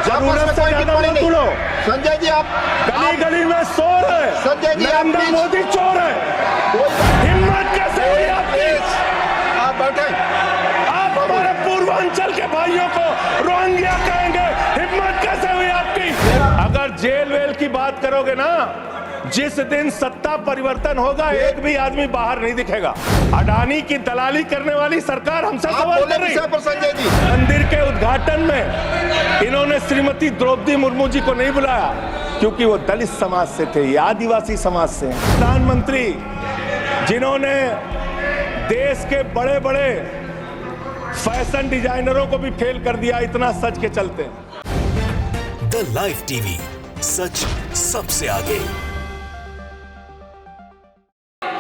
जरूरत से ज्यादा मत उड़ो। संजय जी आप गली गली में शोर है, संजय जी आप नरेंद्र मोदी चोर है। हिम्मत कैसे हुई आपकी? आप बैठे, आप हमारे पूर्वांचल के भाइयों को रोहिंग्या कहेंगे, हिम्मत कैसे हुई आपकी? अगर जेल वेल की बात करोगे ना, जिस दिन सत्ता परिवर्तन होगा एक भी आदमी बाहर नहीं दिखेगा। अडानी की दलाली करने वाली सरकार हमसे सवाल कर रही है। संजय जी मंदिर के उद्घाटन में इन्होंने श्रीमती द्रौपदी मुर्मू जी को नहीं बुलाया क्योंकि वो दलित समाज से थे, ये आदिवासी समाज से हैं। प्रधानमंत्री जिन्होंने देश के बड़े बड़े फैशन डिजाइनरों को भी फेल कर दिया, इतना सच के चलते। द लाइव टीवी, सच सबसे आगे।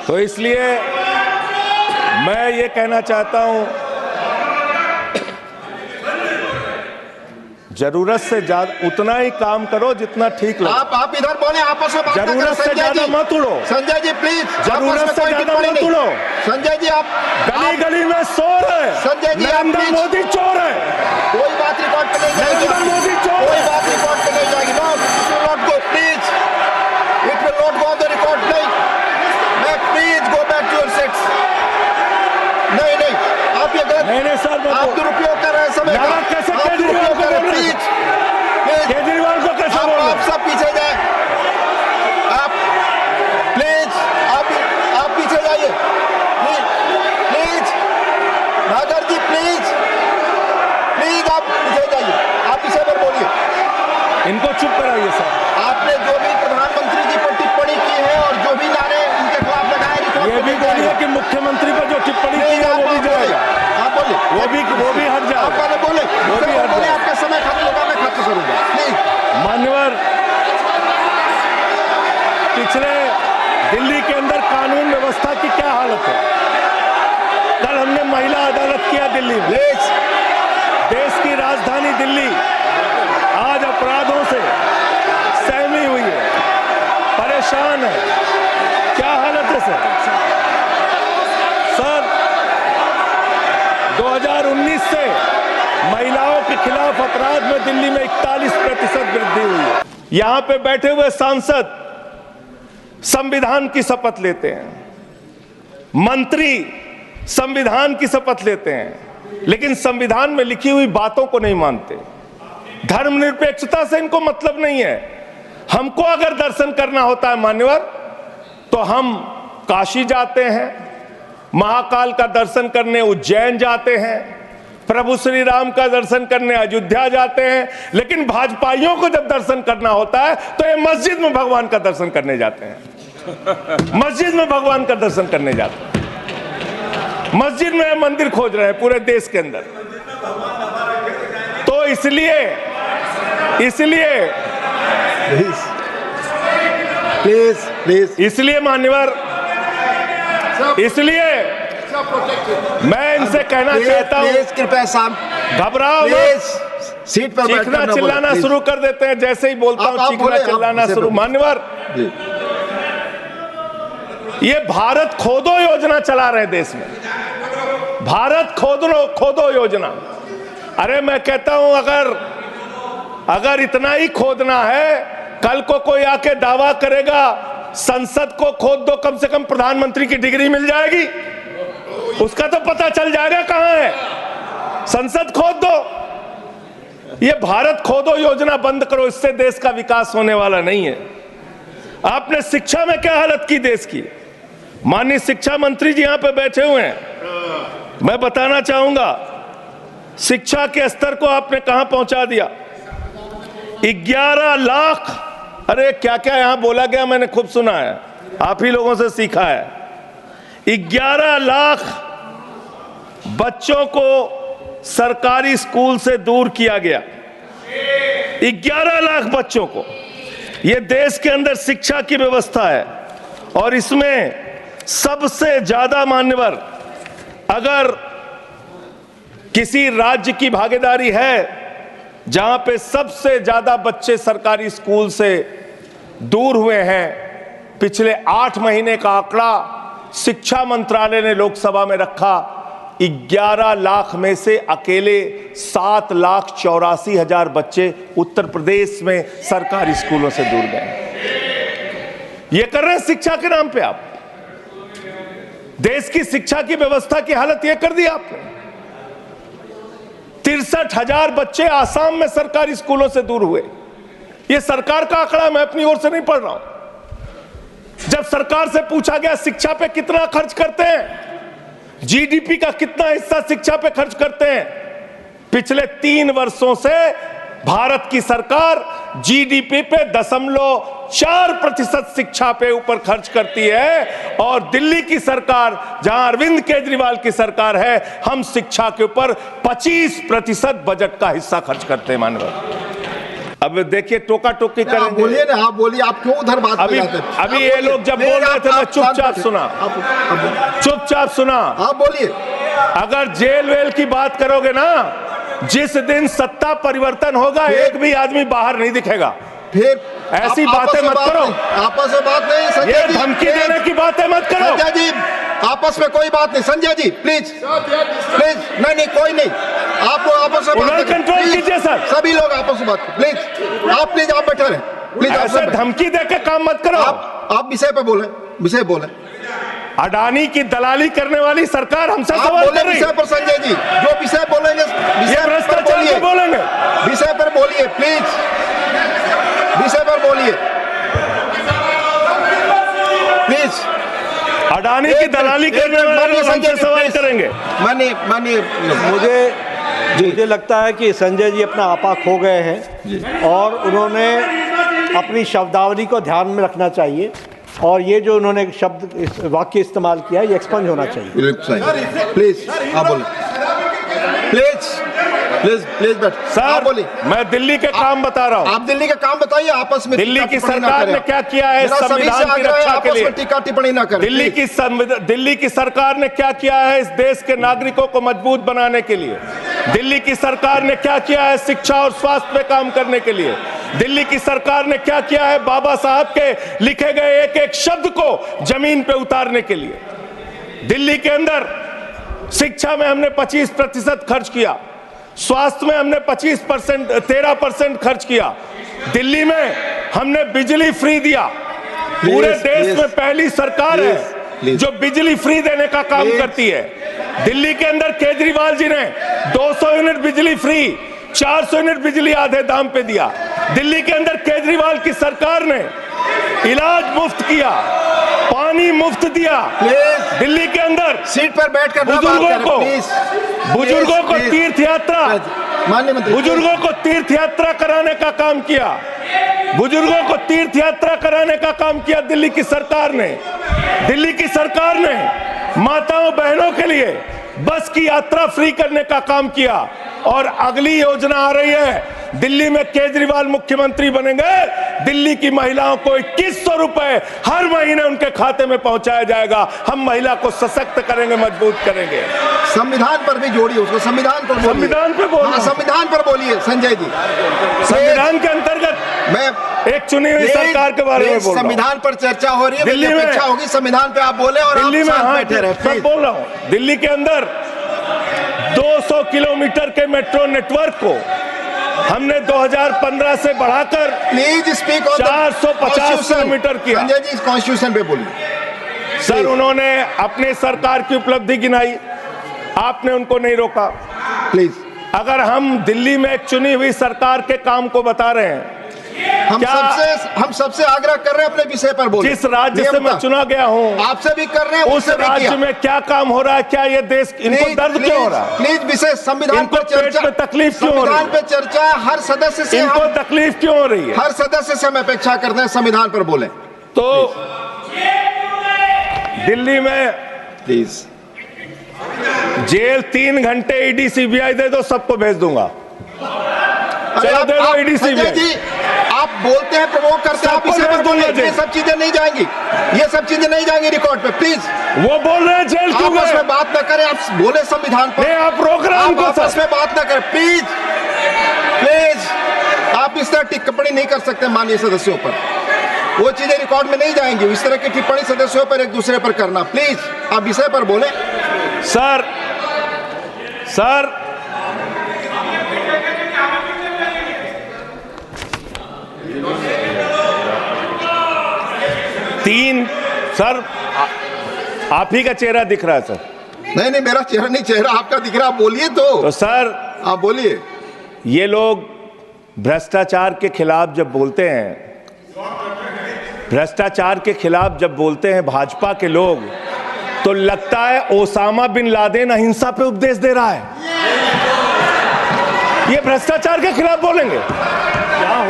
तो इसलिए मैं ये कहना चाहता हूं, जरूरत से ज्यादा उतना ही काम करो जितना ठीक लगे। आप इधर बोले, आपस में बात ना करें। जरूरत से ज्यादा मत उड़ो। संजय जी प्लीज, जरूरत से ज्यादा मत उड़ो। संजय जी आप गली गली में शोर है, संजय जी आप नरेंद्र मोदी चोर है। कोई बात रिकॉर्ड पे नहीं जाएगी, नरेंद्र मोदी चोर कोई है। बात रिकॉर्ड पे नहीं जाएगी। No, it will not go, please, it will not go on the record. नहीं, मैं please go back to your seats. नहीं नहीं, आप ये गलत, नहीं सर, आप दुरुपयोग कर रहे हैं समय का। कैसे आप केजरीवाल दुरुपयोग को कर रहे हैं, बोल रहे प्लीज हैं? केजरीवाल को कैसे बोल रहे आप हैं? सब पीछे जाए, आप प्लीज, आप पीछे जाइए, प्लीज नागर जी, प्लीज आप पीछे जाइए, आप पीछे पर बोलिए। इनको चुप कराइए सर। आपने जो भी प्रधानमंत्री जी पर टिप्पणी की है और जो भी नारे उनके खिलाफ लगाए, ये भी बोलिए कि मुख्यमंत्री पर जो टिप्पणी की है वो भी जाएगा। आप बोलिए, वो भी हट जाएगा। आप पहले बोले, वो भी हट बोले, जाएगा। आपका समय खत्म होगा, मैं खत्म करूंगा, प्लीज। मान्यवर, पिछले दिल्ली के अंदर कानून व्यवस्था की क्या हालत है? कल हमने महिला अदालत किया दिल्ली में। देश की राजधानी दिल्ली आज अपराधों से सहमी हुई है, परेशान है। क्या हालत है सर? 2019 से महिलाओं के खिलाफ अपराध में दिल्ली में 41% वृद्धि हुई है। यहां पे बैठे हुए सांसद संविधान की शपथ लेते हैं, मंत्री संविधान की शपथ लेते हैं, लेकिन संविधान में लिखी हुई बातों को नहीं मानते। धर्मनिरपेक्षता से इनको मतलब नहीं है। हमको अगर दर्शन करना होता है मान्यवर, तो हम काशी जाते हैं, महाकाल का दर्शन करने उज्जैन जाते हैं, प्रभु श्री राम का दर्शन करने अयोध्या जाते हैं। लेकिन भाजपाइयों को जब दर्शन करना होता है तो ये मस्जिद में भगवान का दर्शन करने जाते हैं। मस्जिद में भगवान का दर्शन करने जाते हैं। मस्जिद में मंदिर खोज रहे हैं पूरे देश के अंदर। तो इसलिए इसलिए मान्यवर, इसलिए मैं इनसे कहना चाहता हूं, कृपया शाम, घबराओ मत। सीट पर चीखना चिल्लाना शुरू कर देते हैं जैसे ही बोलता हूं, चीखना चिल्लाना शुरू। मान्यवर, ये भारत खोदो योजना चला रहे देश में, भारत खोदो योजना। अरे मैं कहता हूं, अगर इतना ही खोदना है, कल को कोई आके दावा करेगा संसद को खोद दो, कम से कम प्रधानमंत्री की डिग्री मिल जाएगी, उसका तो पता चल जाएगा कहां है। संसद खोद दो। ये भारत खोदो योजना बंद करो, इससे देश का विकास होने वाला नहीं है। आपने शिक्षा में क्या हालत की देश की? माननीय शिक्षा मंत्री जी यहां पे बैठे हुए हैं, मैं बताना चाहूंगा शिक्षा के स्तर को आपने कहां पहुंचा दिया। 11 लाख, अरे क्या क्या यहां बोला गया, मैंने खूब सुना है, आप ही लोगों से सीखा है। 11 लाख बच्चों को सरकारी स्कूल से दूर किया गया। 11 लाख बच्चों को। यह देश के अंदर शिक्षा की व्यवस्था है और इसमें सबसे ज्यादा मान्यवर, अगर किसी राज्य की भागीदारी है जहां पे सबसे ज्यादा बच्चे सरकारी स्कूल से दूर हुए हैं, पिछले 8 महीने का आंकड़ा शिक्षा मंत्रालय ने लोकसभा में रखा, 11 लाख में से अकेले 7,84,000 बच्चे उत्तर प्रदेश में सरकारी स्कूलों से दूर गए। ये कर रहे हैं शिक्षा के नाम पे आप। देश की शिक्षा की व्यवस्था की हालत यह कर दी आपने। 63,000 बच्चे आसाम में सरकारी स्कूलों से दूर हुए। यह सरकार का आंकड़ा, मैं अपनी ओर से नहीं पढ़ रहा हूं। जब सरकार से पूछा गया शिक्षा पे कितना खर्च करते हैं, जीडीपी का कितना हिस्सा शिक्षा पे खर्च करते हैं, पिछले 3 वर्षों से भारत की सरकार जीडीपी पे 0.4% शिक्षा पे ऊपर खर्च करती है। और दिल्ली की सरकार, जहां अरविंद केजरीवाल की सरकार है, हम शिक्षा के ऊपर 25% बजट का हिस्सा खर्च करते हैं। मानव अब देखिए टोका टोकी करेंगे। आप बोलिए ना, आप बोलिए, आप क्यों उधर बात अभी जाते हैं? अभी ये लोग जब बोल रहे थे मैं चुपचाप सुना, चुपचाप सुना। आप बोलिए। अगर जेल वेल की बात करोगे ना, जिस दिन सत्ता परिवर्तन होगा एक भी आदमी बाहर नहीं दिखेगा। फिर ऐसी बातें मत करो, आपस में बात नहीं। संजय ये जी, धमकी देने की बातें मत करो। संजय जी, आपस में कोई बात नहीं। संजय जी प्लीज प्लीज, नहीं कोई नहीं, आप लोग आपस में बात कंट्रोल कीजिए सर। सभी लोग आपस में बात प्लीज, आप बैठे रहे प्लीज। ऐसे धमकी देके काम मत करो। आप विषय पे बोले, विषय बोले। अडानी की दलाली करने वाली सरकार हमसे सवाल कर रही है। विषय पर संजय जी जो विषय बोलेंगे, ये भ्रष्टाचार पे बोलेंगे, विषय पर बोलिए प्लीज, विषय पर बोलिए प्लीज। अडानी की दलाली करने वाले लोग हमसे सवाल करेंगे। मुझे लगता है कि संजय जी अपना आपा खो गए हैं और उन्होंने अपनी शब्दावली को ध्यान में रखना चाहिए। और ये जो उन्होंने शब्द वाक्य इस्तेमाल किया, ये एक्सपंज होना चाहिए। प्लीज आप बोले, प्लीज प्लीज प्लीज बैठ। सर बोलिए, मैं दिल्ली के काम बता रहा हूँ। आप दिल्ली के काम बताइए। आपस में दिल्ली की सरकार ने क्या किया है संविधान की रक्षा के लिए? टीका टिप्पणी ना करें। दिल्ली की सरकार ने क्या किया है इस देश के नागरिकों को मजबूत बनाने के लिए? दिल्ली की सरकार ने क्या किया है शिक्षा और स्वास्थ्य पे काम करने के लिए? दिल्ली की सरकार ने क्या किया है बाबा साहब के लिखे गए एक एक शब्द को जमीन पे उतारने के लिए? दिल्ली के अंदर शिक्षा में हमने 25% खर्च किया, स्वास्थ्य में हमने 13% खर्च किया। दिल्ली में हमने बिजली फ्री दिया। पूरे देश में पहली सरकार है जो बिजली फ्री देने का काम करती है। दिल्ली के अंदर केजरीवाल जी ने 200 यूनिट बिजली फ्री, 400 यूनिट बिजली आधे दाम पे दिया। दिल्ली के अंदर केजरीवाल की सरकार ने इलाज मुफ्त किया, पानी मुफ्त दिया। दिल्ली के अंदर सीट पर बैठकर बुजुर्गों को तीर्थ यात्रा, माननीय मंत्री, बुजुर्गों को तीर्थ यात्रा कराने का काम किया। बुजुर्गों को तीर्थ यात्रा कराने का काम किया दिल्ली की सरकार ने। दिल्ली की सरकार ने माताओं बहनों के लिए बस की यात्रा फ्री करने का काम किया। और अगली योजना आ रही है, दिल्ली में केजरीवाल मुख्यमंत्री बनेंगे, दिल्ली की महिलाओं को 2100 रुपए हर महीने उनके खाते में पहुंचाया जाएगा। हम महिला को सशक्त करेंगे, मजबूत करेंगे। संविधान पर भी जोड़िए उसको, संविधान पर बोलिए। संविधान पे बोलिए। संविधान पर बोलिए संजय जी। संविधान के अंतर्गत मैं एक चुनी हुई सरकार के बारे में बोल रहा हूं। संविधान पर चर्चा हो रही है, दिल्ली में अपेक्षा होगी संविधान पे आप बोले और दिल्ली में बैठे रहे। मैं बोल रहा हूं, दिल्ली के अंदर 200 किलोमीटर के मेट्रो नेटवर्क को हमने 2015 से बढ़ाकर प्लीज स्पीक 450 किलोमीटर किया। संजय जी कॉन्स्टिट्यूशन पे बोलिए। सर उन्होंने अपनी सरकार की उपलब्धि गिनाई, आपने उनको नहीं रोका। प्लीज, अगर हम दिल्ली में एक चुनी हुई सरकार के काम को बता रहे हैं, हम सबसे आग्रह कर रहे हैं अपने विषय पर बोलिए। जिस राज्य से मैं चुना गया हूं, आपसे भी कर रहे हैं, उस राज्य में क्या काम हो रहा है, क्या ये देश, इनको दर्द क्यों हो रहा है? प्लीज विषय संविधान पर चर्चा, तकलीफ क्यों हो रही है? संविधान पे चर्चा हर सदस्य से, इनको तकलीफ क्यों हो रही है? हर सदस्य से हम अपेक्षा करते हैं संविधान पर बोले। तो दिल्ली में प्लीज जेल 3 घंटे ईडी सीबीआई दे दो, सबको भेज दूंगा। चलो दे दो ईडी सीबीआई। आप बोलते हैं, प्रवोक करते हैं, आप इसे पर बोलिए। ये सब चीजें नहीं जाएंगी, ये सब चीजें नहीं जाएंगी रिकॉर्ड पे। प्लीज, वो बोल रहे हैं जेल क्यों आपस में बात न करें, आप बोले संविधान पर। नहीं, आप रोक रहे हैं उनको। आपस में बात न करें प्लीज, प्लीज। आप इस तरह टिप्पणी नहीं कर सकते माननीय सदस्यों पर, वो चीजें रिकॉर्ड में नहीं जाएंगी। इस तरह की टिप्पणी सदस्यों पर एक दूसरे पर करना, प्लीज आप विषय पर बोले। सर सर तीन, सर आप ही का चेहरा दिख रहा है सर। नहीं, मेरा चेहरा नहीं, चेहरा आपका दिख रहा, आप बोलिए तो सर आप बोलिए। ये लोग भ्रष्टाचार के खिलाफ जब बोलते हैं, भ्रष्टाचार के खिलाफ जब बोलते हैं भाजपा के लोग, तो लगता है ओसामा बिन लादेन अहिंसा पे उपदेश दे रहा है। ये भ्रष्टाचार के खिलाफ बोलेंगे।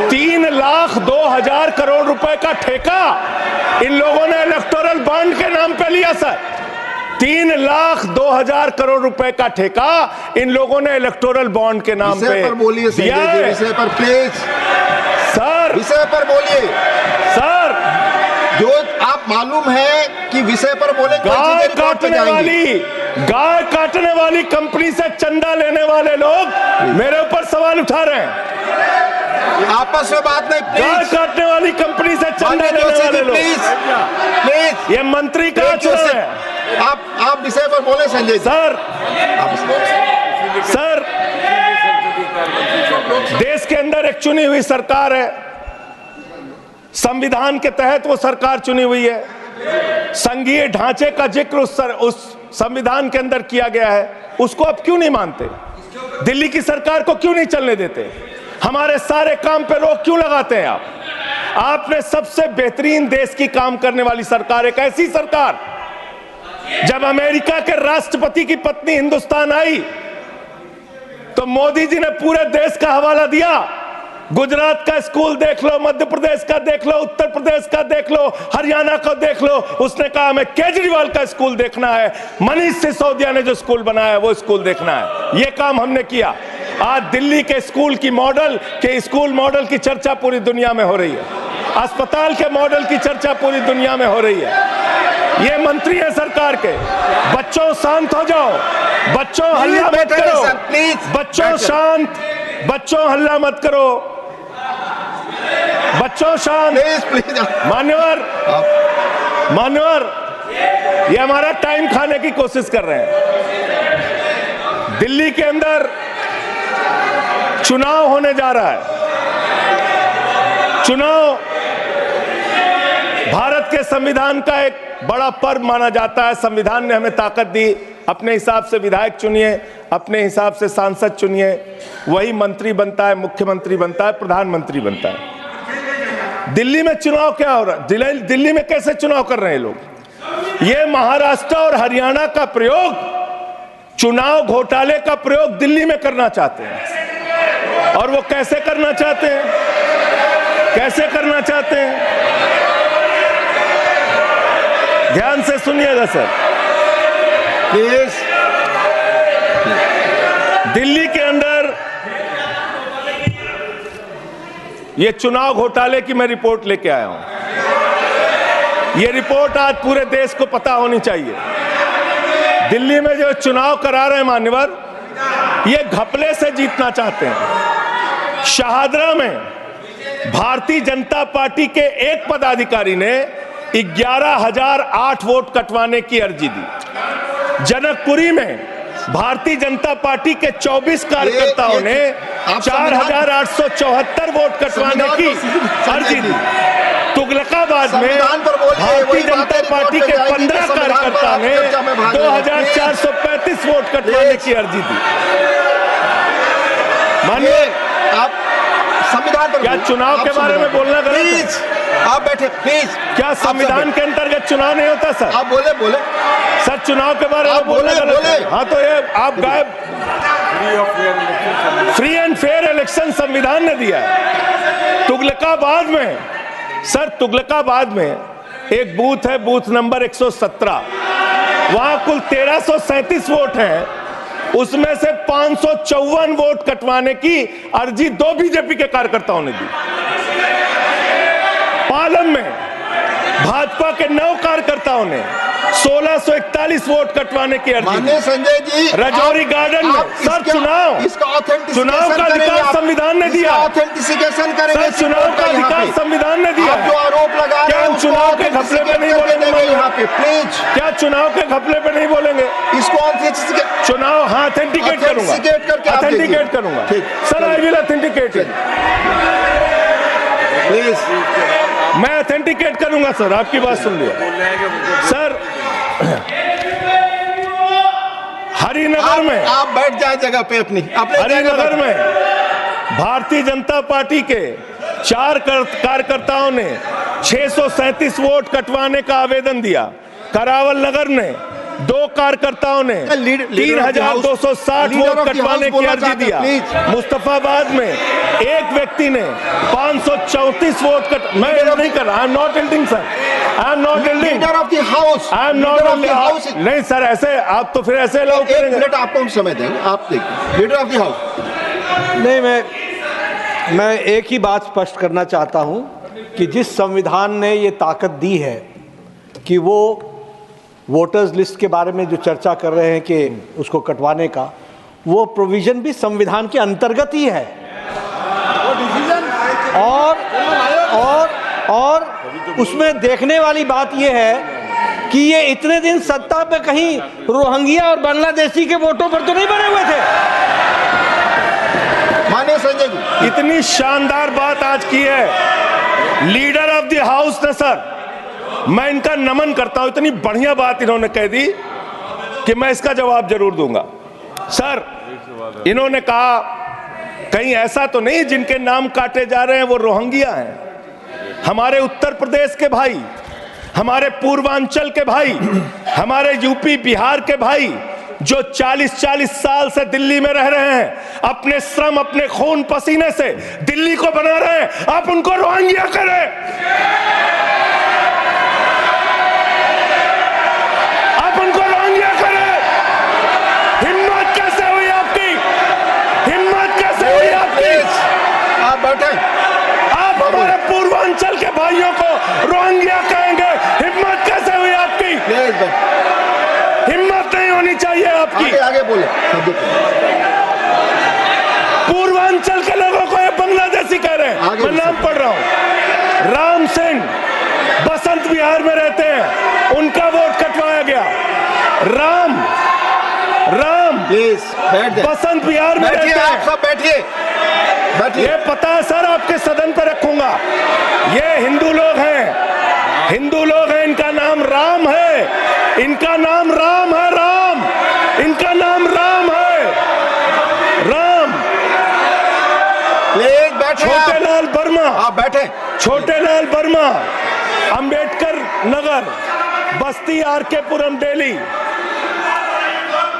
3,02,000 करोड़ रुपए का ठेका इन लोगों ने इलेक्टोरल बॉन्ड के नाम पे लिया सर। 3,02,000 करोड़ रुपए का ठेका इन लोगों ने इलेक्टोरल बॉन्ड के नाम पे बोलिए दिया है। विषय पर प्लीज सर, विषय पर बोलिए सर। जो आप मालूम है कि विषय पर बोले, गाय काटने वाली कंपनी से चंदा लेने वाले लोग मेरे ऊपर सवाल उठा रहे हैं। आपस में बात नहीं, गाय काटने वाली कंपनी से चंदा लेने वाले लोग, प्लीज ये मंत्री का चुनाव है। आप विषय पर बोले संजय जी। सर, देश के अंदर एक चुनी हुई सरकार है, संविधान के तहत वो सरकार चुनी हुई है, संघीय ढांचे का जिक्र उस संविधान के अंदर किया गया है, उसको आप क्यों नहीं मानते? दिल्ली की सरकार को क्यों नहीं चलने देते? हमारे सारे काम पे रोक क्यों लगाते हैं आप? आपने सबसे बेहतरीन देश की काम करने वाली सरकार, एक ऐसी सरकार, जब अमेरिका के राष्ट्रपति की पत्नी हिंदुस्तान आई तो मोदी जी ने पूरे देश का हवाला दिया। गुजरात का स्कूल देख लो, मध्य प्रदेश का देख लो, उत्तर प्रदेश का देख लो, हरियाणा का देख लो। उसने कहा हमें केजरीवाल का स्कूल देखना है, मनीष सिसोदिया ने जो स्कूल बनाया है वो स्कूल देखना है। ये काम हमने किया। आज दिल्ली के स्कूल मॉडल की चर्चा पूरी दुनिया में हो रही है, अस्पताल के मॉडल की चर्चा पूरी दुनिया में हो रही है। ये मंत्री है सरकार के। बच्चों शांत हो जाओ, बच्चों हल्ला मत करो, बच्चों शांत, बच्चों हल्ला मत करो, बच्चों शांत। मान्यवर, ये हमारा टाइम खाने की कोशिश कर रहे हैं। दिल्ली के अंदर चुनाव होने जा रहा है। चुनाव भारत के संविधान का एक बड़ा पर्व माना जाता है। संविधान ने हमें ताकत दी, अपने हिसाब से विधायक चुनिए, अपने हिसाब से सांसद चुनिए, वही मंत्री बनता है, मुख्यमंत्री बनता है, प्रधानमंत्री बनता है। दिल्ली में चुनाव क्या हो रहा है? दिल्ली में कैसे चुनाव कर रहे हैं लोग? ये महाराष्ट्र और हरियाणा का प्रयोग, चुनाव घोटाले का प्रयोग दिल्ली में करना चाहते हैं। और वो कैसे करना चाहते हैं? कैसे करना चाहते हैं? ध्यान से सुनिएगा सर। दिल्ली के अंदर ये चुनाव घोटाले की मैं रिपोर्ट लेके आया हूं। ये रिपोर्ट आज पूरे देश को पता होनी चाहिए। दिल्ली में जो चुनाव करा रहे हैं मान्यवर, ये घपले से जीतना चाहते हैं। शाहदरा में भारतीय जनता पार्टी के एक पदाधिकारी ने 11,008 वोट कटवाने की अर्जी दी। जनकपुरी में भारतीय जनता पार्टी के 24 कार्यकर्ताओं ने 4,874 वोट कटवाने की अर्जी दी। तुगलकाबाद में भारतीय जनता पार्टी के 15 कार्यकर्ता ने 2,435 वोट कटवाने की अर्जी दी। मानिए, आप संविधान पर क्या चुनाव के बारे में बोलना गलत है? आप बैठे प्लीज। क्या संविधान के अंतर्गत चुनाव नहीं होता सर? आप बोले सर, चुनाव के बारे में बोलना गलत है। हाँ, तो ये आप गायब। फ्री एंड फेयर इलेक्शन संविधान ने दिया है। तुगलकाबाद में सर, तुगलकाबाद में एक बूथ है, बूथ नंबर 117, वहां कुल 1337 वोट हैं, उसमें से 554 वोट कटवाने की अर्जी 2 बीजेपी के कार्यकर्ताओं ने दी। पालम में भाजपा के 9 कार्यकर्ताओं ने 1641 वोट कटवाने की अर्जी दी। संजय जी, रजौरी गार्डन में सर, चुनाव का अधिकार संविधान ने दिया। ऑथेंटिसिकेशन करेंगे। चुनाव का अधिकार संविधान ने दिया। जो आरोप लगा रहे हैं, चुनाव के घपले पे नहीं बोलेंगे? यहाँ पे प्लीज, क्या चुनाव के घपले पे नहीं बोलेंगे? इसको चुनाव हाँ ऑथेंटिकेट करूंगा, Authenticate करके आप ऑथेंटिकेट देखिए। करूंगा ठीक। Sir, I will authenticate it, please मैं ऑथेंटिकेट करूंगा सर, आपकी बात सुन लिया सर। हरिनगर में, आप बैठ जाए जगह पे अपनी जगह हरिनगर पर। में भारतीय जनता पार्टी के 4 कार्यकर्ताओं ने 637 वोट कटवाने का आवेदन दिया। करावल नगर ने 2 कार्यकर्ताओं ने leader of the 3260 leader vote of the कटवाने हाउस की बोलना अर्जी चाहते हैं, दिया। प्लीज। मुस्तफाबाद में एक व्यक्ति ने 534 वोट मैं नहीं कर रहा, I am not एल्डिंग sir, I am not एल्डिंग, leader of the house, I am not एल्डिंग। नहीं सर, ऐसे आप तो फिर ऐसे अलाउ एक करेंगे। मिनट आपको हम समय देंगे, आप देखिए लीडर ऑफ द हाउस। नहीं, मैं एक ही बात स्पष्ट करना चाहता हूं कि जिस संविधान ने ये ताकत दी है कि वो वोटर्स लिस्ट के बारे में जो चर्चा कर रहे हैं कि उसको कटवाने का, वो प्रोविजन भी संविधान के अंतर्गत ही है। और उसमें देखने वाली बात ये है कि ये इतने दिन सत्ता पे कहीं रोहिंग्या और बांग्लादेशी के वोटों पर तो नहीं बने हुए थे। माननीय संजय जी, इतनी शानदार बात आज की है लीडर ऑफ द हाउस ने सर, मैं इनका नमन करता हूं। इतनी बढ़िया बात इन्होंने कह दी कि मैं इसका जवाब जरूर दूंगा। सर, इन्होंने कहा कहीं ऐसा तो नहीं जिनके नाम काटे जा रहे हैं वो रोहिंग्या हैं। हमारे उत्तर प्रदेश के भाई, हमारे पूर्वांचल के भाई, हमारे यूपी बिहार के भाई जो 40-40 साल से दिल्ली में रह रहे हैं, अपने श्रम, अपने खून पसीने से दिल्ली को बना रहे हैं, आप उनको रोहिंग्या करें, आप उनको रोहिंग्या करें। हिम्मत कैसे हुई आपकी, हिम्मत कैसे हुई आपकी? आप बैठे। आप हमारे पूर्वांचल के भाइयों को रोहिंग्या कहेंगे, हिम्मत कैसे हुई आपकी? प्लीज बैठ। हिम्मत नहीं होनी चाहिए आपकी। आगे आगे बोले। पूर्वांचल के लोगों को ये बांग्लादेशी कह रहे हैं। आगे मैं नाम पढ़ रहा हूं, राम सिंह बसंत विहार में रहते हैं, उनका वोट कटवाया गया। राम प्लीज बैठ जाए। बसंत विहार में रहते बैठिए, आप हैं। सब बैठिए, बैठिए। ये पता है सर, आपके सदन पर रखूंगा। ये हिंदू लोग हैं, हिंदू लोग हैं, इनका नाम राम है, इनका नाम राम है, राम, इनका नाम राम है, राम। प्लीज बैठे। छोटे लाल वर्मा, आप बैठे। छोटे लाल वर्मा, अंबेडकर नगर, बस्ती, आरकेपुरम, दिल्ली,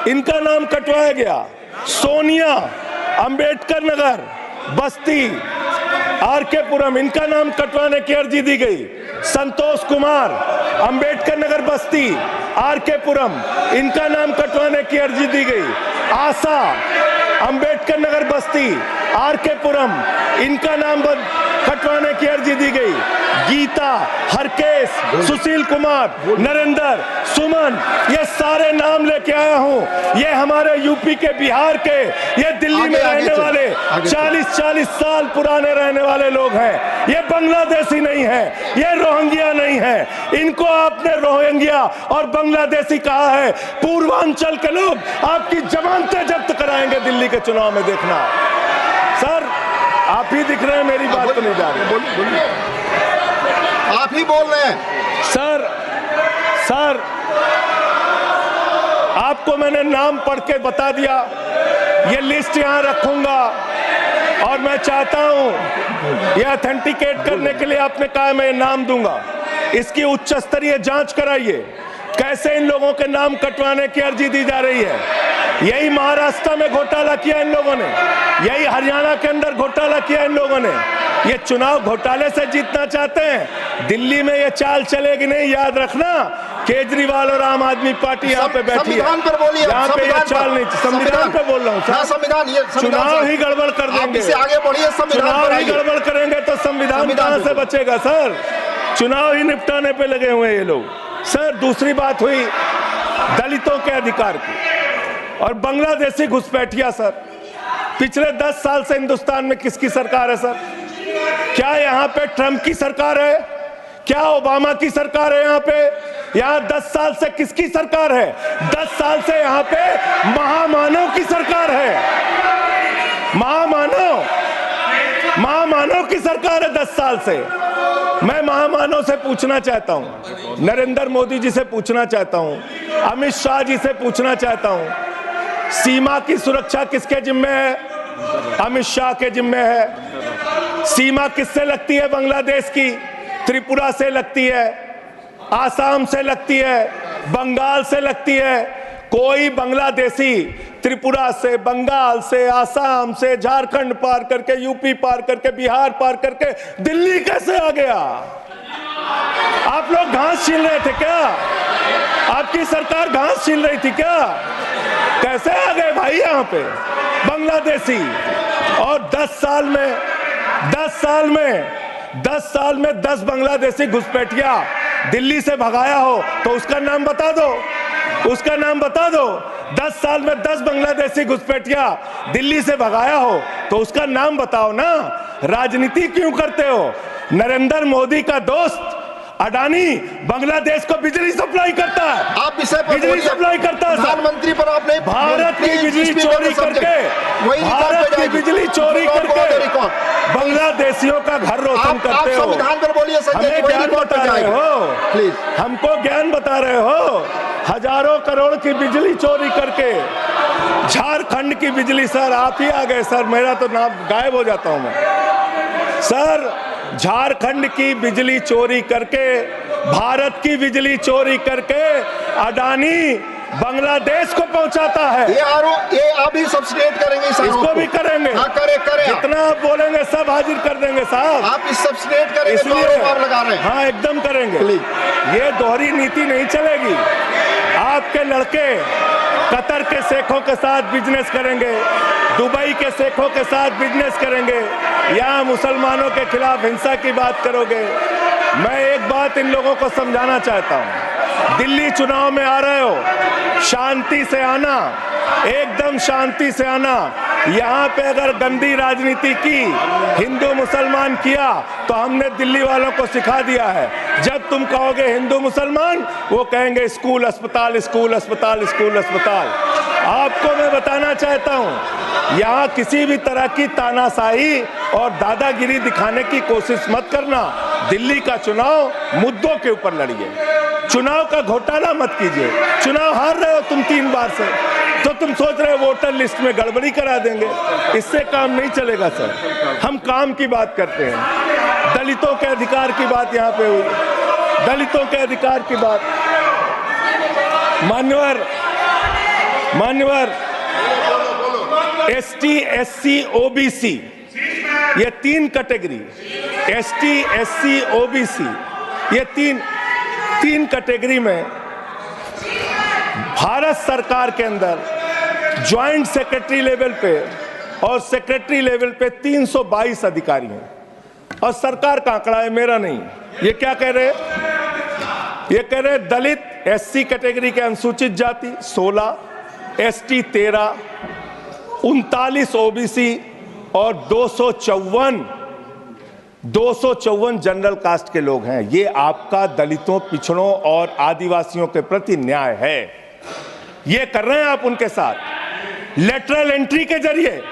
इनका नाम कटवाया गया। सोनिया, अंबेडकर नगर, बस्ती, आरकेपुरम, इनका नाम कटवाने की अर्जी दी गई। संतोष कुमार, अंबेडकर नगर, बस्ती, आरकेपुरम, इनका नाम कटवाने की अर्जी दी गई। आशा, अंबेडकर नगर, बस्ती, आरकेपुरम, इनका नाम कटवाने की अर्जी दी गई। गीता, हरकेश, सुशील कुमार, नरेंद्र, सुमन, ये सारे नाम लेके आया हूं। ये हमारे यूपी के, बिहार के, ये दिल्ली में रहने वाले 40-40 साल पुराने रहने वाले लोग हैं। ये बांग्लादेशी नहीं है, ये रोहिंग्या नहीं है। इनको आपने रोहिंग्या और बांग्लादेशी कहा है। पूर्वांचल के लोग आपकी जमानतें जब्त कराएंगे दिल्ली के चुनाव में, देखना। सर, आप ही दिख रहे हैं, मेरी बात तो नहीं जा रही। बोलिए, आप ही बोल रहे हैं। सर, आपको मैंने नाम पढ़ के बता दिया, ये लिस्ट यहां रखूंगा और मैं चाहता हूं ये ऑथेंटिकेट करने के लिए आपने कहा मैं नाम दूंगा। इसकी उच्च स्तरीय जांच कराइए, कैसे इन लोगों के नाम कटवाने की अर्जी दी जा रही है। यही महाराष्ट्र में घोटाला किया इन लोगों ने, यही हरियाणा के अंदर घोटाला किया इन लोगों ने। ये चुनाव घोटाले से जीतना चाहते हैं, दिल्ली में ये चाल चलेगी नहीं, याद रखना। केजरीवाल और आम आदमी पार्टी यहाँ पे बैठी है, संविधान पर बोलिए। यहाँ पे ये चाल नहीं। संविधान पे बोल रहा हूँ सर, संविधान, ये चुनाव ही गड़बड़ कर देंगे, इससे आगे बढ़िए। चुनाव ही गड़बड़ करेंगे तो संविधान कहां से बचेगा सर? चुनाव ही निपटाने पे लगे हुए हैं ये लोग। सर, दूसरी बात हुई दलितों के अधिकार की और बांग्लादेशी घुसपैठिया। सर, पिछले 10 साल से हिंदुस्तान में किसकी सरकार है सर? क्या यहाँ पे ट्रंप की सरकार है? क्या ओबामा की सरकार है यहाँ पे? यहाँ 10 साल से किसकी सरकार है? 10 साल से यहाँ पे महामानव की सरकार है। महामानव की सरकार है 10 साल से। मैं महामानव से पूछना चाहता हूं, नरेंद्र मोदी जी से पूछना चाहता हूं, अमित शाह जी से पूछना चाहता हूं, सीमा की सुरक्षा किसके जिम्मे है? अमित शाह के जिम्मे है। सीमा किससे लगती है? बांग्लादेश की, त्रिपुरा से लगती है, आसाम से लगती है, बंगाल से लगती है। कोई बांग्लादेशी त्रिपुरा से, बंगाल से, आसाम से, झारखंड पार करके, यूपी पार करके, बिहार पार करके दिल्ली कैसे आ गया? आप लोग घास छील रहे थे क्या? आपकी सरकार घास छील रही थी क्या? कैसे आ गए भाई यहाँ पे बांग्लादेशी? और 10 साल में 10 बांग्लादेशी घुसपैठिया दिल्ली से भगाया हो तो उसका नाम बता दो, उसका नाम बता दो। 10 साल में 10 बांग्लादेशी घुसपैठिया दिल्ली से भगाया हो तो उसका नाम बताओ ना। राजनीति क्यों करते हो? नरेंद्र मोदी का दोस्त अडानी बांग्लादेश को बिजली सप्लाई करता है, आप विषय पर बिजली सप्लाई करता है। प्रधानमंत्री पर आपने भारत की बिजली चोरी करके, भारत की बिजली चोरी करके बांग्लादेशियों का घर रोशन करते हो। संविधान पर बोलिए संजय जी, हमें ज्ञान बता रहे हो, प्लीज हमको ज्ञान बता रहे हो। हजारों करोड़ की बिजली चोरी करके झारखंड की बिजली, सर आप ही आ गए सर, मेरा तो नाम गायब हो जाता हूं मैं सर। झारखंड की बिजली चोरी करके, भारत की बिजली चोरी करके अडानी बांग्लादेश को पहुंचाता है। ये आप ही सब्सिडेट करेंगे इसको भी करेंगे। हाँ, करे जितना आप बोलेंगे सब हाजिर कर देंगे साहब। आप इस सब्सिडेट करेंगे, इसलिए आप लगा रहे हैं। हाँ एकदम करेंगे। ये दोहरी नीति नहीं चलेगी। आपके लड़के कतर के शेखों के साथ बिजनेस करेंगे, दुबई के शेखों के साथ बिजनेस करेंगे, यहाँ मुसलमानों के खिलाफ हिंसा की बात करोगे। मैं एक बात इन लोगों को समझाना चाहता हूँ, दिल्ली चुनाव में आ रहे हो, शांति से आना, एकदम शांति से आना। यहाँ पे अगर गंदी राजनीति की, हिंदू मुसलमान किया तो हमने दिल्ली वालों को सिखा दिया है। जब तुम कहोगे हिंदू मुसलमान, वो कहेंगे स्कूल अस्पताल, स्कूल अस्पताल, स्कूल अस्पताल। आपको मैं बताना चाहता हूँ, यहाँ किसी भी तरह की तानाशाही और दादागिरी दिखाने की कोशिश मत करना। दिल्ली का चुनाव मुद्दों के ऊपर लड़िए, चुनाव का घोटाला मत कीजिए। चुनाव हार रहे हो तुम 3 बार से, तो तुम सोच रहे हो वोटर लिस्ट में गड़बड़ी करा देंगे। इससे काम नहीं चलेगा सर। हम काम की बात करते हैं, दलितों के अधिकार की बात यहाँ पे हुई, दलितों के अधिकार की बात। मान्यवर एसटी, एससी, ओबीसी, ये 3 कैटेगरी, एसटी, एससी, ओबीसी, ये तीन कैटेगरी में भारत सरकार के अंदर ज्वाइंट सेक्रेटरी लेवल पे और सेक्रेटरी लेवल पे 322 अधिकारी हैं। और सरकार का आंकड़ा है, मेरा नहीं। ये क्या कह रहे हैं? ये कह रहे हैं दलित, एससी कैटेगरी के अनुसूचित जाति 16, एसटी 13, 39 ओबीसी और 254 जनरल कास्ट के लोग हैं। ये आपका दलितों, पिछड़ों और आदिवासियों के प्रति न्याय है। ये कर रहे हैं आप उनके साथ। लेटरल एंट्री के जरिए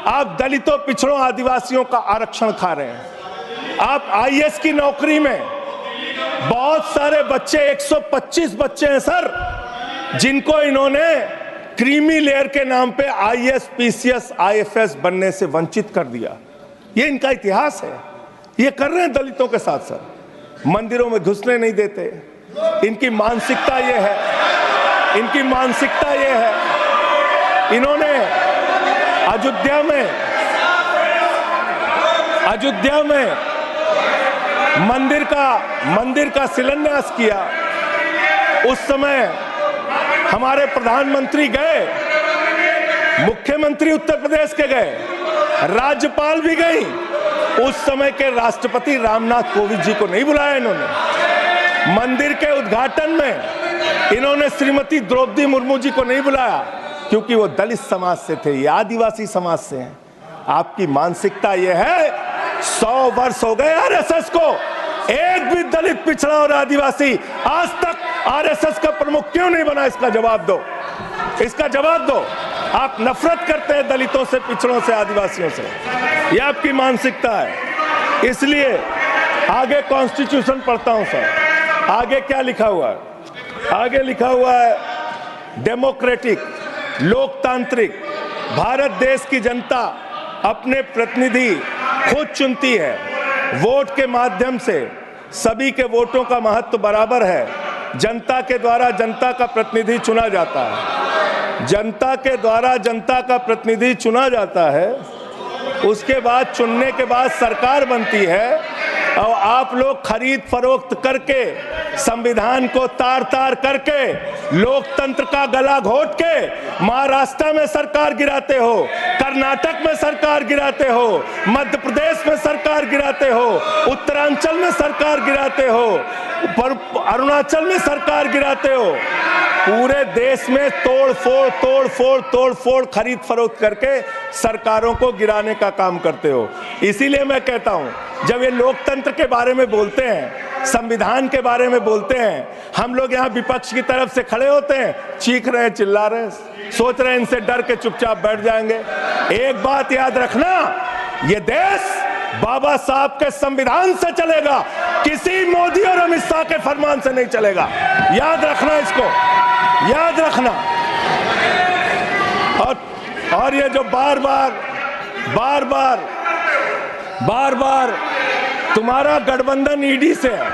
आप दलितों, पिछड़ों, आदिवासियों का आरक्षण खा रहे हैं। आप आईएएस की नौकरी में बहुत सारे बच्चे, 125 बच्चे हैं सर, जिनको इन्होंने क्रीमी लेयर के नाम पे आईएएस, पीसीएस, आईएफएस बनने से वंचित कर दिया। ये इनका इतिहास है। ये कर रहे हैं दलितों के साथ सर। मंदिरों में घुसने नहीं देते। इनकी मानसिकता ये है, इनकी मानसिकता ये है। इन्होंने अयोध्या में मंदिर का शिलान्यास किया। उस समय हमारे प्रधानमंत्री गए, मुख्यमंत्री उत्तर प्रदेश के गए, राज्यपाल भी गई। उस समय के राष्ट्रपति रामनाथ कोविंद जी को नहीं बुलाया इन्होंने। मंदिर के उद्घाटन में इन्होंने श्रीमती द्रौपदी मुर्मू जी को नहीं बुलाया, क्योंकि वो दलित समाज से थे, ये आदिवासी समाज से हैं। आपकी मानसिकता ये है। 100 वर्ष हो गए आरएसएस को, एक भी दलित, पिछड़ा और आदिवासी आज तक आरएसएस का प्रमुख क्यों नहीं बना? इसका जवाब दो, इसका जवाब दो। आप नफरत करते हैं दलितों से, पिछड़ों से, आदिवासियों से, यह आपकी मानसिकता है। इसलिए आगे कॉन्स्टिट्यूशन पढ़ता हूं सर, आगे क्या लिखा हुआ है? आगे लिखा हुआ है डेमोक्रेटिक, लोकतांत्रिक भारत देश की जनता अपने प्रतिनिधि खुद चुनती है। वोट के माध्यम से सभी के वोटों का महत्व बराबर है। जनता के द्वारा जनता का प्रतिनिधि चुना जाता है, जनता के द्वारा जनता का प्रतिनिधि चुना जाता है। उसके बाद चुनने के बाद सरकार बनती है और आप लोग खरीद फरोख्त करके, संविधान को तार तार करके, लोकतंत्र का गला घोट के महाराष्ट्र में सरकार गिराते हो, कर्नाटक में सरकार गिराते हो, मध्य प्रदेश में सरकार गिराते हो, उत्तरांचल में सरकार गिराते हो, अरुणाचल में सरकार गिराते हो। पूरे देश में तोड़ फोड़ खरीद फरोख्त करके सरकारों को गिराने का काम करते हो। इसीलिए मैं कहता हूं, जब ये लोकतंत्र के बारे में बोलते हैं, संविधान के बारे में बोलते हैं, हम लोग यहाँ विपक्ष की तरफ से खड़े होते हैं, चीख रहे हैं, चिल्ला रहे हैं, सोच रहे हैं इनसे डर के चुपचाप बैठ जाएंगे। एक बात याद रखना, ये देश बाबा साहब के संविधान से चलेगा, किसी मोदी और अमित शाह के फरमान से नहीं चलेगा। याद रखना, इसको याद रखना। और ये जो बार बार तुम्हारा गठबंधन ईडी से है,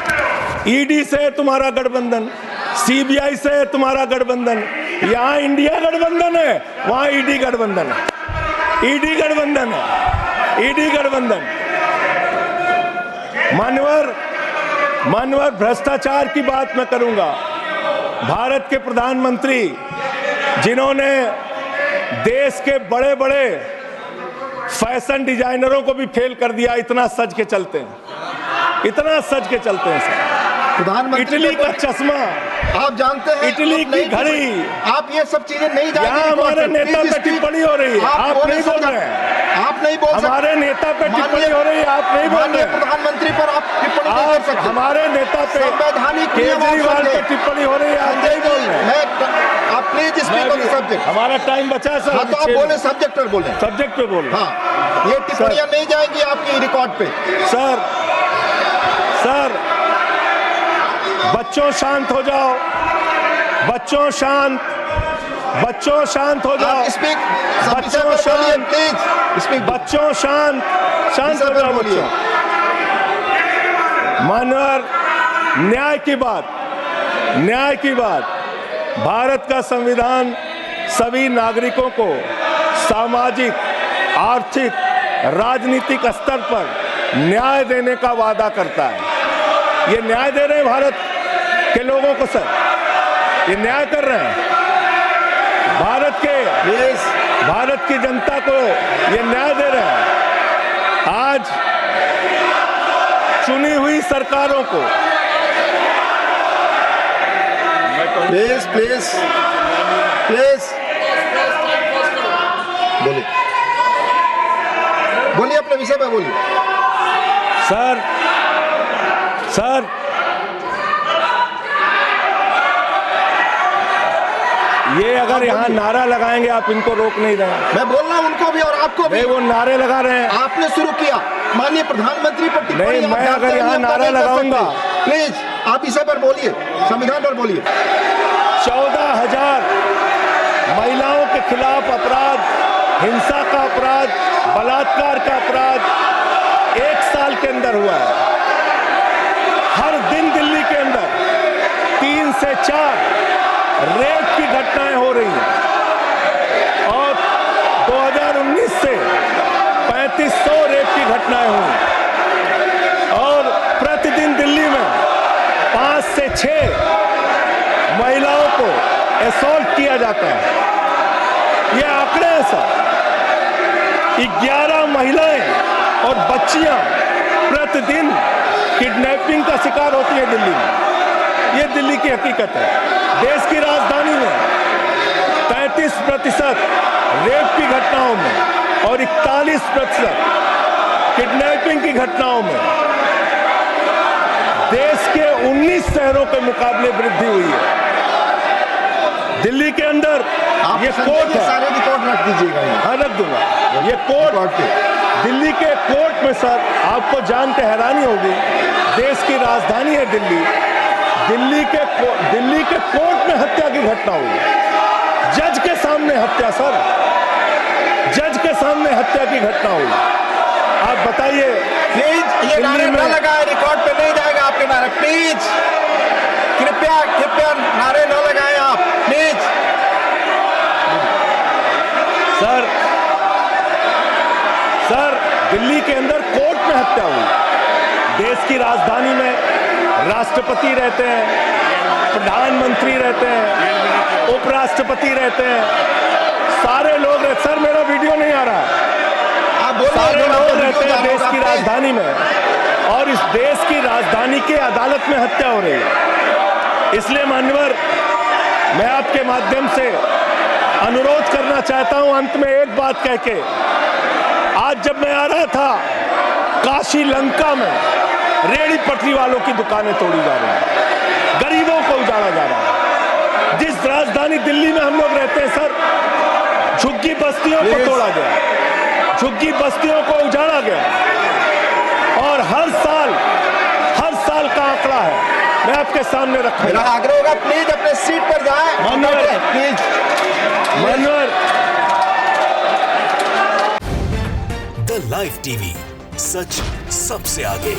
ईडी से तुम्हारा गठबंधन, सीबीआई से तुम्हारा गठबंधन, यहाँ इंडिया गठबंधन है, वहां ईडी गठबंधन है, ईडी गठबंधन है, ईडी गठबंधन। मान्यवर भ्रष्टाचार की बात मैं करूंगा। भारत के प्रधानमंत्री, जिन्होंने देश के बड़े बड़े फैशन डिजाइनरों को भी फेल कर दिया, इतना सज के चलते हैं, इतना सज के चलते हैं। प्रधानमंत्री इटली का चश्मा, आप जानते हैं, इटली की घड़ी, आप ये सब चीजें नहीं जानते। यहाँ हमारे नेता पे टिप्पणी हो रही है, आप नहीं बोल रहे हैं, आप नहीं बोल सकते। हमारे नेता पे टिप्पणी हो रही है, आप नहीं बोल रहे हैं। प्रधानमंत्री पर आप टिप्पणी नहीं कर सकते। हमारे नेता पे केजरीवाल पे टिप्पणी हो रही है, आप नहीं बोल रहे हैं। आप please speak on the subject. हमारा टाइम बचा है सर। हाँ, तो आप बोले सब्जेक्ट पर बोले, सब्जेक्ट पे बोले। हाँ, ये टिप्पणियां नहीं जाएंगी आपकी रिकॉर्ड पे। सर बच्चों शांत हो जाओ, बच्चों शांत हो जाओ, बच्चों शांत, प्लीज बच्चों शांत हो जाओ बच्चों। मानवर, न्याय की बात, भारत का संविधान सभी नागरिकों को सामाजिक, आर्थिक, राजनीतिक स्तर पर न्याय देने का वादा करता है। ये न्याय दे रहे हैं भारत के लोगों को सर, ये न्याय कर रहे हैं भारत की जनता को, ये न्याय दे रहे हैं। आज चुनी हुई सरकारों को प्लीज बोलिए अपने विषय में बोलिए। सर ये अगर यहाँ नारा लगाएंगे, आप इनको रोक नहीं रहे हैं। मैं बोल रहा हूँ उनको भी और आपको भी। वो नारे लगा रहे हैं, आपने शुरू किया। माननीय प्रधानमंत्री पर टिप्पणी नहीं, मैं अगर यहाँ नारा लगाऊंगा, प्लीज आप इसे पर बोलिए, संविधान पर बोलिए। 14,000 महिलाओं के खिलाफ अपराध, हिंसा का अपराध, बलात्कार का अपराध 1 साल के अंदर हुआ है। हर दिन दिल्ली के अंदर 3 से 4 रेप की घटनाएं हो रही हैं और 2019 से 3500 रेप की घटनाएं हुई और प्रतिदिन दिल्ली में 5 से 6 महिलाओं को असॉल्ट किया जाता है। ये आंकड़े हैं सर। 11 महिलाएं और बच्चियां प्रतिदिन किडनैपिंग का शिकार होती है दिल्ली में। ये दिल्ली की हकीकत है। देश की राजधानी में 33% रेप की घटनाओं में और 41% किडनैपिंग की घटनाओं में देश के 19 शहरों के मुकाबले वृद्धि हुई है। दिल्ली के अंदर आप ये संजय कोर्ट जी है, सारे रिकॉर्ड रख दीजिएगा यहाँ। हाँ रख दूंगा। ये कोर्ट, दिल्ली के कोर्ट में सर आपको जान के हैरानी होगी, देश की राजधानी है दिल्ली, दिल्ली के कोर्ट में हत्या की घटना हुई, जज के सामने हत्या सर, जज के सामने हत्या की घटना हुई। आप बताइए, प्लीज ये नारे न लगाए, रिकॉर्ड पे नहीं जाएगा आपके नारे, प्लीज कृपया नारे न लगाएं आप, प्लीज। सर दिल्ली के अंदर कोर्ट में हत्या हुई, देश की राजधानी में राष्ट्रपति रहते हैं, प्रधानमंत्री रहते हैं, उपराष्ट्रपति रहते हैं, सारे लोग रहते। सर मेरा वीडियो नहीं आ रहा है, आप बोल सारे लोग रहते हैं देश की राजधानी में, और इस देश की राजधानी की अदालत में हत्या हो रही है। इसलिए मान्यवर, मैं आपके माध्यम से अनुरोध करना चाहता हूं अंत में एक बात कह के, आज जब मैं आ रहा था काशी लंका में रेहड़ी पटरी वालों की दुकानें तोड़ी जा रही हैं, गरीबों को उजाड़ा जा रहा है। जिस राजधानी दिल्ली में हम लोग रहते हैं सर, झुग्गी बस्तियों को तोड़ा गया, झुग्गी बस्तियों को उजाड़ा गया, और हर साल का आंकड़ा है, मैं आपके सामने रखूंगा। मेरा आग्रह होगा प्लीज अपने सीट पर जाएं, माननीय प्लीज। माननीय द लाइव टीवी, सच सबसे आगे।